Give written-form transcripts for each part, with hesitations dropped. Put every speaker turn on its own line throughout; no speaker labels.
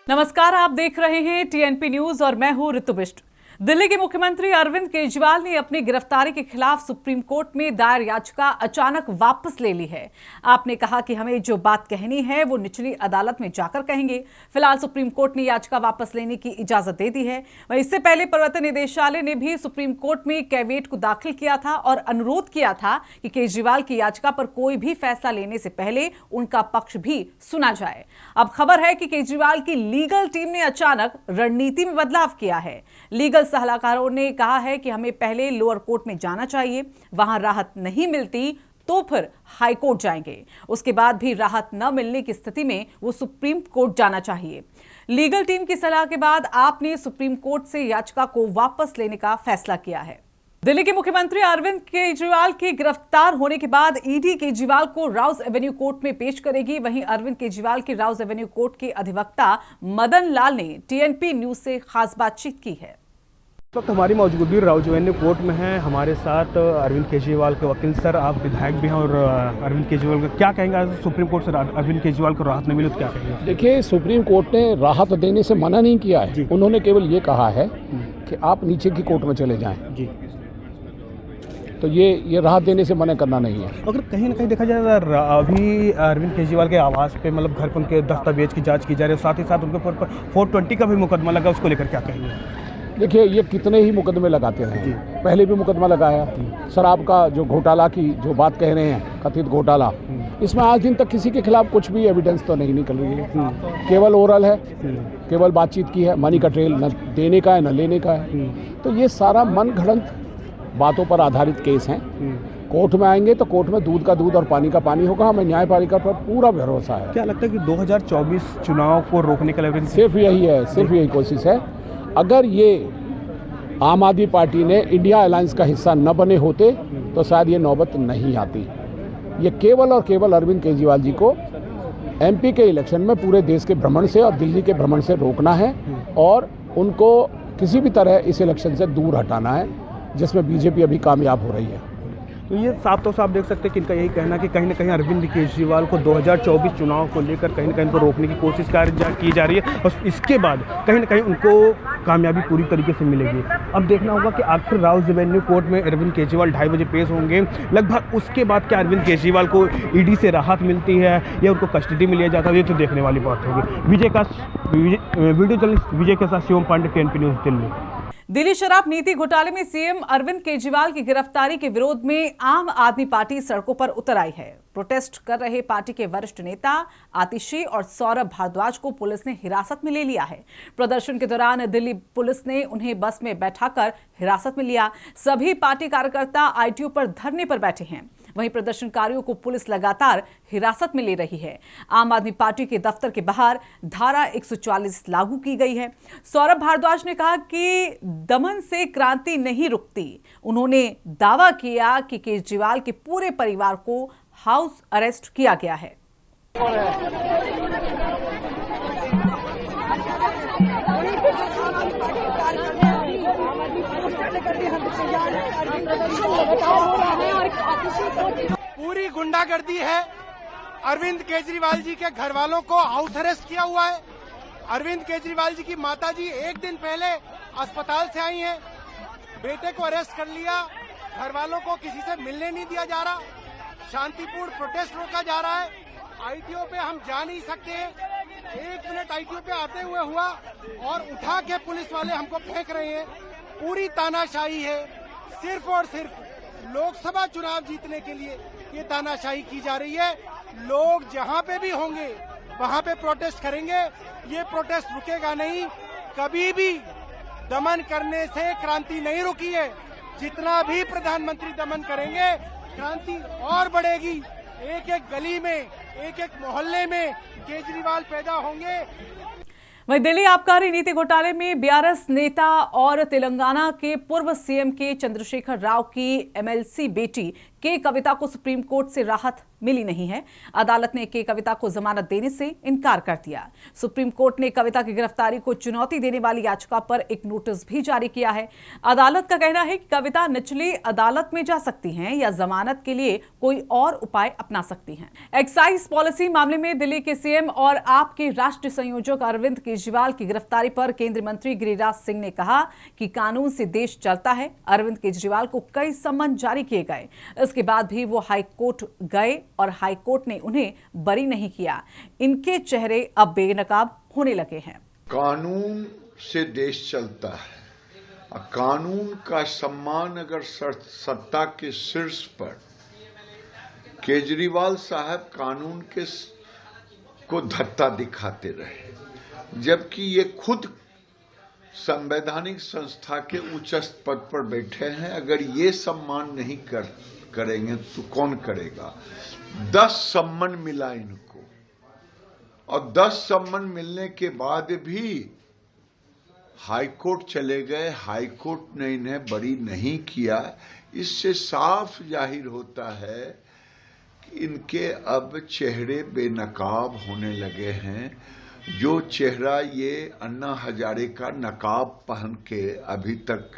नमस्कार, आप देख रहे हैं टीएनपी न्यूज और मैं हूं ऋतु बिष्ट। दिल्ली के मुख्यमंत्री अरविंद केजरीवाल ने अपनी गिरफ्तारी के खिलाफ सुप्रीम कोर्ट में दायर याचिका अचानक वापस ले ली है। आपने कहा कि हमें जो बात कहनी है वो निचली अदालत में जाकर कहेंगे। फिलहाल सुप्रीम कोर्ट ने याचिका वापस लेने की इजाजत दे दी है। वहीं इससे पहले प्रवर्तन निदेशालय ने भी सुप्रीम कोर्ट में कैविएट को दाखिल किया था और अनुरोध किया था कि केजरीवाल की याचिका पर कोई भी फैसला लेने से पहले उनका पक्ष भी सुना जाए। अब खबर है कि केजरीवाल की लीगल टीम ने अचानक रणनीति में बदलाव किया है। लीगल सलाहकारों ने कहा है कि हमें पहले लोअर कोर्ट में जाना चाहिए, वहां राहत नहीं मिलती तो फिर हाई कोर्ट जाएंगे, उसके बाद भी राहत न मिलने की स्थिति में वो सुप्रीम कोर्ट जाना चाहिए। लीगल टीम की सलाह के बाद आपने सुप्रीम कोर्ट से याचिका को वापस लेने का फैसला किया है। दिल्ली के मुख्यमंत्री अरविंद केजरीवाल के गिरफ्तार होने के बाद ईडी केजरीवाल को राउज एवेन्यू कोर्ट में पेश करेगी। वहीं अरविंद केजरीवाल के राउज एवेन्यू कोर्ट के अधिवक्ता मदन लाल ने टीएनपी न्यूज से खास बातचीत की है।
इस वक्त हमारी मौजूदगी राउज एवेन्यू कोर्ट में है। हमारे साथ अरविंद केजरीवाल के वकील सर, आप विधायक भी हैं और अरविंद केजरीवाल का क्या कहेंगे? आज सुप्रीम कोर्ट से अरविंद केजरीवाल को राहत नहीं मिली तो क्या कहेंगे?
देखिए, सुप्रीम कोर्ट ने राहत देने से मना नहीं किया है। उन्होंने केवल ये कहा है कि आप नीचे की कोर्ट में चले जाएं। जी। तो ये राहत देने से मना करना नहीं है।
अगर कहीं ना कहीं देखा जाए अभी अरविंद केजरीवाल के आवास पे मतलब घर पर उनके दस्तावेज की जांच की जा रही है, साथ ही साथ उनके ऊपर 420 का भी मुकदमा लगा, उसको लेकर क्या कहेंगे?
देखिए, ये कितने ही मुकदमे लगाते हैं। पहले भी मुकदमा लगाया, शराब का जो घोटाला की जो बात कह रहे हैं, कथित घोटाला, इसमें आज दिन तक किसी के खिलाफ कुछ भी एविडेंस तो नहीं निकल रही है। केवल ओरल है, केवल बातचीत की है, मनी का ट्रेल न देने का है न लेने का है। तो ये सारा मन घड़ंत बातों पर आधारित केस हैं। कोर्ट में आएंगे तो कोर्ट में दूध का दूध और पानी का पानी होगा। हमें न्यायपालिका पर पूरा भरोसा है।
क्या लगता है कि 2024 चुनाव को रोकने के लिए
सिर्फ यही है, सिर्फ यही कोशिश है। अगर ये आम आदमी पार्टी ने इंडिया अलायंस का हिस्सा न बने होते तो शायद ये नौबत नहीं आती। ये केवल और केवल अरविंद केजरीवाल जी को एमपी के इलेक्शन में पूरे देश के भ्रमण से और दिल्ली के भ्रमण से रोकना है और उनको किसी भी तरह इस इलेक्शन से दूर हटाना है, जिसमें बीजेपी अभी कामयाब हो रही है।
तो ये साफ देख सकते हैं कि इनका यही कहना कि कहीं ना कहीं अरविंद केजरीवाल को 2024 चुनाव को लेकर कहीं ना कहीं उनको रोकने की कोशिश की जा रही है और इसके बाद कहीं ना कहीं उनको कामयाबी पूरी तरीके से मिलेगी। अब देखना होगा कि आखिर राउज एवेन्यू कोर्ट में अरविंद केजरीवाल 2:30 बजे पेश होंगे। लगभग उसके बाद क्या अरविंद केजरीवाल को ईडी से राहत मिलती है या उनको कस्टडी में लिया जाता है, ये तो देखने वाली बात होगी। वीडियो जर्नलिस्ट विजय के साथ शिवम पांडे, टीएनपी न्यूज, दिल्ली।
दिल्ली शराब नीति घोटाले में सीएम अरविंद केजरीवाल की गिरफ्तारी के विरोध में आम आदमी पार्टी सड़कों पर उतर आई है। प्रोटेस्ट कर रहे पार्टी के वरिष्ठ नेता आतिशी और सौरभ भारद्वाज को पुलिस ने हिरासत में ले लिया है। प्रदर्शन के दौरान दिल्ली पुलिस ने उन्हें बस में बैठाकर हिरासत में लिया। सभी पार्टी कार्यकर्ता आईटीओ पर धरने पर बैठे हैं। वहीं प्रदर्शनकारियों को पुलिस लगातार हिरासत में ले रही है। आम आदमी पार्टी के दफ्तर के बाहर धारा 144 लागू की गई है। सौरभ भारद्वाज ने कहा कि दमन से क्रांति नहीं रुकती। उन्होंने दावा किया कि केजरीवाल के पूरे परिवार को हाउस अरेस्ट किया गया है।
पूरी गुंडागर्दी है। अरविंद केजरीवाल जी के घर वालों को हाउस अरेस्ट किया हुआ है। अरविंद केजरीवाल जी की माताजी एक दिन पहले अस्पताल से आई हैं। बेटे को अरेस्ट कर लिया। घर वालों को किसी से मिलने नहीं दिया जा रहा। शांतिपूर्ण प्रोटेस्ट रोका जा रहा है। आईटीओ पे हम जा नहीं सकते। 1 मिनट आईटीओ पे आते हुए हुआ और उठा के पुलिस वाले हमको फेंक रहे हैं। पूरी तानाशाही है। सिर्फ और सिर्फ लोकसभा चुनाव जीतने के लिए ये तानाशाही की जा रही है। लोग जहां पे भी होंगे वहां पे प्रोटेस्ट करेंगे। ये प्रोटेस्ट रुकेगा नहीं। कभी भी दमन करने से क्रांति नहीं रुकी है। जितना भी प्रधानमंत्री दमन करेंगे क्रांति और बढ़ेगी। एक एक गली में, एक एक मोहल्ले में केजरीवाल पैदा होंगे।
वहीं दिल्ली आबकारी नीति घोटाले में बीआरएस नेता और तेलंगाना के पूर्व सीएम के चंद्रशेखर राव की एमएलसी बेटी के कविता को सुप्रीम कोर्ट से राहत मिली नहीं है। अदालत ने के कविता को जमानत देने से इनकार कर दिया। सुप्रीम कोर्ट ने कविता की गिरफ्तारी को चुनौती देने वाली याचिका पर एक नोटिस भी जारी किया है। अदालत का कहना है कि कविता निचली अदालत में जा सकती हैं या जमानत के लिए कोई और उपाय अपना सकती हैं। एक्साइज पॉलिसी मामले में दिल्ली के सीएम और आप के राष्ट्रीय संयोजक अरविंद केजरीवाल की गिरफ्तारी पर केंद्रीय मंत्री गिरिराज सिंह ने कहा कि कानून से देश चलता है। अरविंद केजरीवाल को कई सम्मन जारी किए गए, इसके बाद भी वो हाई कोर्ट गए और हाई कोर्ट ने उन्हें बरी नहीं किया। इनके चेहरे अब बेनकाब होने लगे हैं।
कानून से देश चलता है। कानून का सम्मान अगर सत्ता के शीर्ष पर केजरीवाल साहब कानून के को धत्ता दिखाते रहे, जबकि ये खुद संवैधानिक संस्था के उच्च पद पर बैठे हैं। अगर ये सम्मान नहीं करेंगे तो कौन करेगा। 10 सम्मान मिला इनको और 10 सम्मान मिलने के बाद भी हाई कोर्ट चले गए। हाई कोर्ट ने इन्हें बरी नहीं किया। इससे साफ जाहिर होता है कि इनके अब चेहरे बेनकाब होने लगे हैं। जो चेहरा ये अन्ना हजारे का नकाब पहन के अभी तक।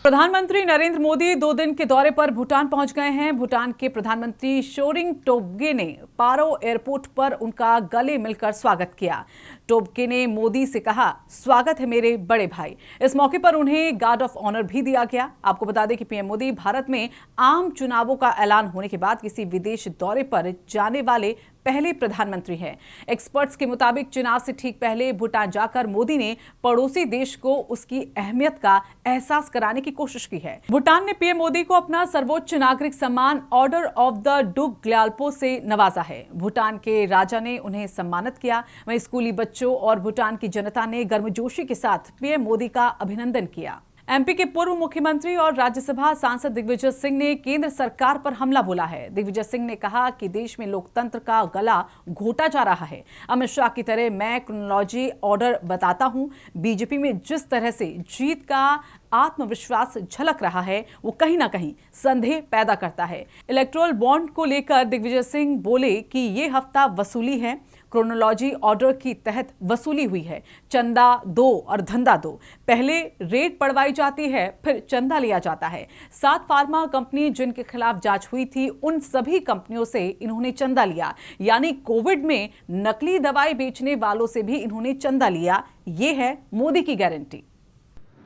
प्रधानमंत्री नरेंद्र मोदी 2 दिन के दौरे पर भूटान पहुंच गए हैं। भूटान के प्रधानमंत्री शोरिंग टोब्गे ने पारो एयरपोर्ट पर उनका गले मिलकर स्वागत किया। टोब्गे ने मोदी से कहा, स्वागत है मेरे बड़े भाई। इस मौके पर उन्हें गार्ड ऑफ ऑनर भी दिया गया। आपको बता दें कि पीएम मोदी भारत में आम चुनावों का ऐलान होने के बाद किसी विदेश दौरे पर जाने वाले पहले प्रधानमंत्री हैं। एक्सपर्ट्स के मुताबिक चुनाव से ठीक पहले भूटान जाकर मोदी ने पड़ोसी देश को उसकी अहमियत का एहसास कराने की कोशिश की है। भूटान ने पीएम मोदी को अपना सर्वोच्च नागरिक सम्मान ऑर्डर ऑफ द डुग ग्याल्पो से नवाजा है। भूटान के राजा ने उन्हें सम्मानित किया। वहीं स्कूली बच्चों और भूटान की जनता ने गर्मजोशी के साथ पीएम मोदी का अभिनंदन किया। एमपी के पूर्व मुख्यमंत्री और राज्यसभा सांसद दिग्विजय सिंह ने केंद्र सरकार पर हमला बोला है। दिग्विजय सिंह ने कहा कि देश में लोकतंत्र का गला घोटा जा रहा है। अमित शाह की तरह मैं क्रोनोलॉजी ऑर्डर बताता हूं। बीजेपी में जिस तरह से जीत का आत्मविश्वास झलक रहा है वो कहीं ना कहीं संदेह पैदा करता है। इलेक्टोरल बॉन्ड को लेकर दिग्विजय सिंह बोले कि ये हफ्ता वसूली है। क्रोनोलॉजी ऑर्डर की तहत वसूली हुई है। चंदा दो और धंधा दो। पहले रेट पड़वाई जाती है, फिर चंदा लिया जाता है। 7 फार्मा कंपनी जिनके खिलाफ जांच हुई थी उन सभी कंपनियों से इन्होंने चंदा लिया। यानी कोविड में नकली दवाई बेचने वालों से भी इन्होंने चंदा लिया। ये है मोदी की गारंटी।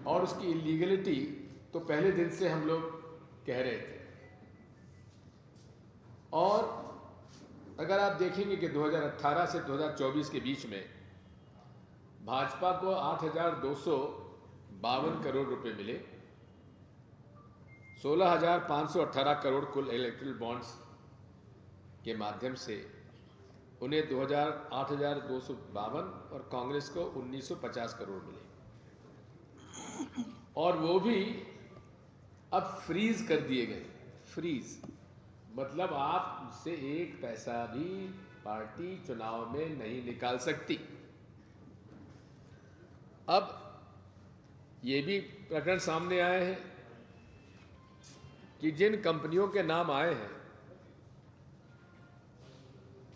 और उसकी इलीगलिटी तो पहले दिन से हम लोग कह रहे थे। और अगर आप देखेंगे कि 2018 से 2024 के बीच में भाजपा को 8,252 करोड़ रुपए मिले। 16,518 करोड़ कुल इलेक्ट्रल बॉन्ड्स के माध्यम से उन्हें 8,252 और कांग्रेस को 1,950 करोड़ मिले। और वो भी अब फ्रीज कर दिए गए। फ्रीज मतलब आप उससे एक पैसा भी पार्टी चुनाव में नहीं निकाल सकती। अब ये भी प्रकरण सामने आए हैं कि जिन कंपनियों के नाम आए हैं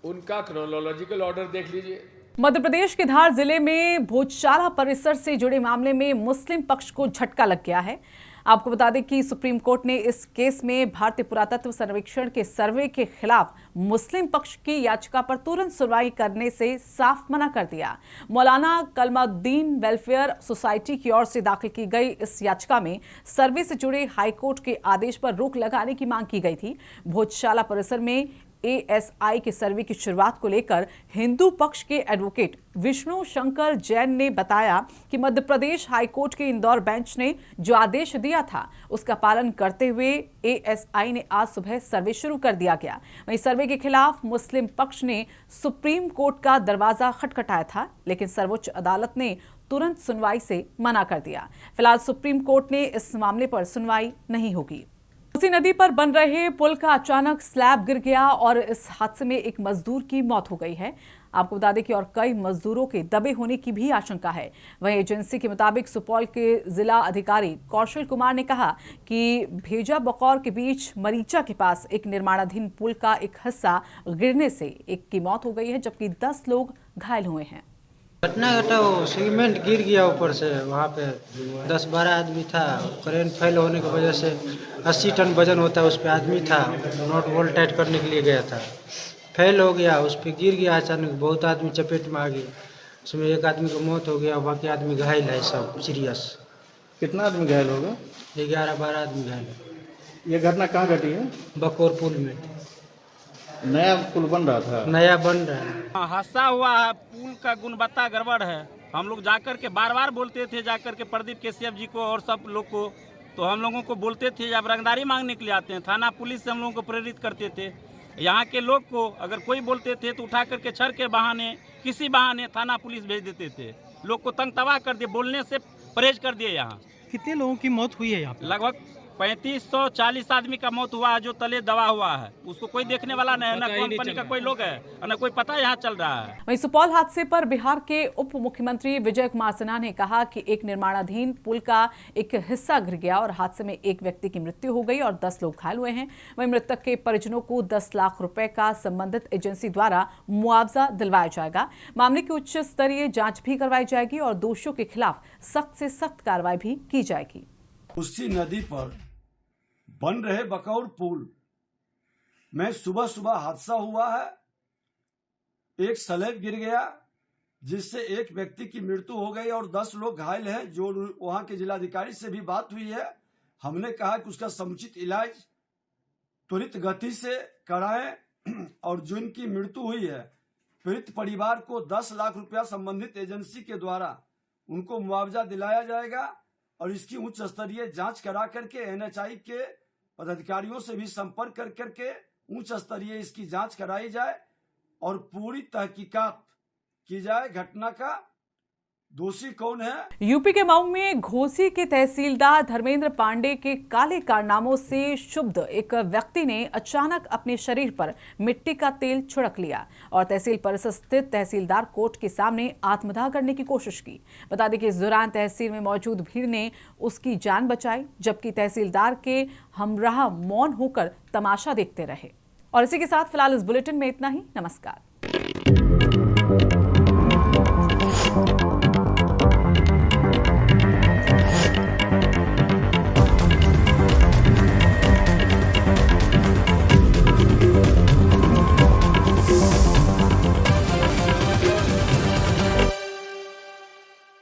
उनका क्रोनोलॉजिकल ऑर्डर देख लीजिए।
मध्य प्रदेश के धार जिले में भोजशाला परिसर से जुड़े मामले में मुस्लिम पक्ष को झटका लग गया है। आपको बता दें कि सुप्रीम कोर्ट ने इस केस में भारतीय पुरातत्व सर्वेक्षण के सर्वे के खिलाफ मुस्लिम पक्ष की याचिका पर तुरंत सुनवाई करने से साफ मना कर दिया। मौलाना कलमुद्दीन वेलफेयर सोसाइटी की ओर से दाखिल की गई इस याचिका में सर्वे से जुड़े हाईकोर्ट के आदेश पर रोक लगाने की मांग की गई थी। भोजशाला परिसर में एएसआई के सर्वे की शुरुआत को लेकर हिंदू पक्ष के एडवोकेट विष्णु शंकर जैन ने बताया कि मध्य प्रदेश हाईकोर्ट के इंदौर बेंच ने जो आदेश दिया था उसका पालन करते हुए एएसआई ने आज सुबह सर्वे शुरू कर दिया गया। वहीं सर्वे के खिलाफ मुस्लिम पक्ष ने सुप्रीम कोर्ट का दरवाजा खटखटाया था, लेकिन सर्वोच्च अदालत ने तुरंत सुनवाई से मना कर दिया। फिलहाल सुप्रीम कोर्ट ने इस मामले पर सुनवाई नहीं होगी। उसी नदी पर बन रहे पुल का अचानक स्लैब गिर गया और इस हादसे में एक मजदूर की मौत हो गई है। आपको बता दें कि और कई मजदूरों के दबे होने की भी आशंका है। वहीं एजेंसी के मुताबिक सुपौल के जिला अधिकारी कौशल कुमार ने कहा कि भेजा बकौर के बीच मरीचा के पास एक निर्माणाधीन पुल का एक हिस्सा गिरने से एक की मौत हो गई है, जबकि 10 लोग घायल हुए हैं।
घटना घटा वो सीमेंट गिर गया ऊपर से, वहाँ पे 10-12 आदमी था। करेंट फेल होने की वजह से 80 टन वजन होता है, उस पर आदमी था, नोट बोल्ट टाइट करने के लिए गया था, फेल हो गया, उस पर गिर गया अचानक, बहुत आदमी चपेट में आ गए, उसमें एक आदमी की मौत हो गया, बाकी आदमी घायल है, सब सीरियस।
कितना आदमी घायल होगा?
11-12 आदमी घायल है।
ये घटना कहाँ घटी है?
बकौर पुल में।
नया पुल बन रहा था?
नया बन रहा है।
हादसा हुआ है, पुल का गुणवत्ता गड़बड़ है। हम लोग जाकर के बार बार बोलते थे, जाकर के प्रदीप केसीएफ जी को और सब लोग को, तो हम लोगों को बोलते थे जब रंगदारी मांगने के लिए आते हैं, थाना पुलिस से हम लोगों को प्रेरित करते थे। यहाँ के लोग को अगर कोई बोलते थे तो उठा करके छर के बहाने, किसी बहाने थाना पुलिस भेज देते थे। लोग को तंग तबाह कर दिए, बोलने से परहेज कर दिए। यहाँ
कितने लोगों की मौत हुई है यहाँ पे?
लगभग 3540 आदमी का मौत हुआ है, जो तले दबा हुआ है। उसको कोई देखने वाला नहीं है, ना कंपनी का कोई लोग है और ना कोई पता यहाँ चल रहा है।
वहीं सुपौल हादसे पर बिहार के उप मुख्यमंत्री विजय कुमार सिन्हा ने कहा कि एक निर्माणाधीन पुल का एक हिस्सा गिर गया और हादसे में एक व्यक्ति की मृत्यु हो गई और 10 लोग घायल हुए हैं। वहीं मृतक के परिजनों को 10 लाख रुपए का संबंधित एजेंसी द्वारा मुआवजा दिलवाया जाएगा। मामले की उच्च स्तरीय जांच भी करवाई जाएगी और दोषियों के खिलाफ सख्त से सख्त कार्रवाई भी की जाएगी।
उसी नदी पर बन रहे बकौर पुल में सुबह सुबह हादसा हुआ है। एक स्लैब गिर गया जिससे एक व्यक्ति की मृत्यु हो गई और 10 लोग घायल हैं। जो वहां के जिलाधिकारी से भी बात हुई है, हमने कहा कि उसका समुचित इलाज त्वरित गति से कराएं और जिनकी मृत्यु हुई है पीड़ित परिवार को 10 लाख रुपया संबंधित एजेंसी के द्वारा उनको मुआवजा दिलाया जाएगा और इसकी उच्च स्तरीय जांच करा करके एनएचआई के पदाधिकारियों से भी संपर्क कर करके उच्च स्तरीय इसकी जांच कराई जाए और पूरी तहकीकात की जाए घटना का दोषी कौन है।
यूपी के मऊ में घोसी के तहसीलदार धर्मेंद्र पांडे के काले कारनामों से क्षुब्ध एक व्यक्ति ने अचानक अपने शरीर पर मिट्टी का तेल छिड़क लिया और तहसील परिसर स्थित तहसीलदार कोर्ट के सामने आत्मदाह करने की कोशिश की। बता दें कि इस दौरान तहसील में मौजूद भीड़ ने उसकी जान बचाई, जबकि तहसीलदार के हमराह मौन होकर तमाशा देखते रहे। और इसी के साथ फिलहाल इस बुलेटिन में इतना ही। नमस्कार।